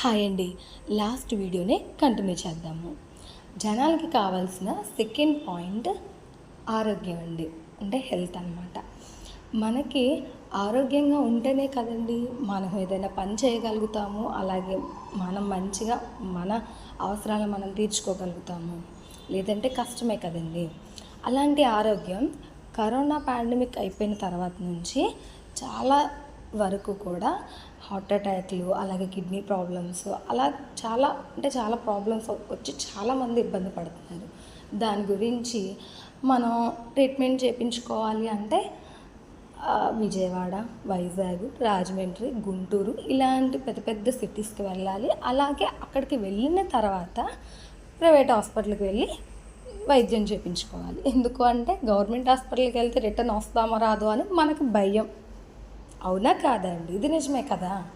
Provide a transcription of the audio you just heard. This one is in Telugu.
హాయ్ అండి. లాస్ట్ వీడియోనే కంటిన్యూ చేద్దాము. జనాలకి కావాల్సిన సెకండ్ పాయింట్ ఆరోగ్యం అండి. అంటే హెల్త్ అనమాట. మనకి ఆరోగ్యంగా ఉంటేనే కదండి మనం ఏదైనా పని చేయగలుగుతాము. అలాగే మనం మంచిగా మన అవసరాలు మనం తీర్చుకోగలుగుతాము. లేదంటే కష్టమే కదండి. అలాంటి ఆరోగ్యం కరోనా పాండమిక్ అయిపోయిన తర్వాత నుంచి చాలా వరకు కూడా హార్ట్ అటాక్లు, అలాగే కిడ్నీ ప్రాబ్లమ్స్, అలా చాలా ప్రాబ్లమ్స్ వచ్చి చాలామంది ఇబ్బంది పడుతున్నారు. దాని గురించి మనం ట్రీట్మెంట్ చేయించుకోవాలి అంటే విజయవాడ, వైజాగ్, రాజమండ్రి, గుంటూరు ఇలాంటి పెద్ద పెద్ద సిటీస్కి వెళ్ళాలి. అలాగే అక్కడికి వెళ్ళిన తర్వాత ప్రైవేట్ హాస్పిటల్కి వెళ్ళి వైద్యం చేయించుకోవాలి. ఎందుకు అంటే గవర్నమెంట్ హాస్పిటల్కి వెళ్తే రిటర్న్ వస్తామో రాదో అని మనకు భయం. అవునా కాదా అండి? ఇది నిజమే కదా.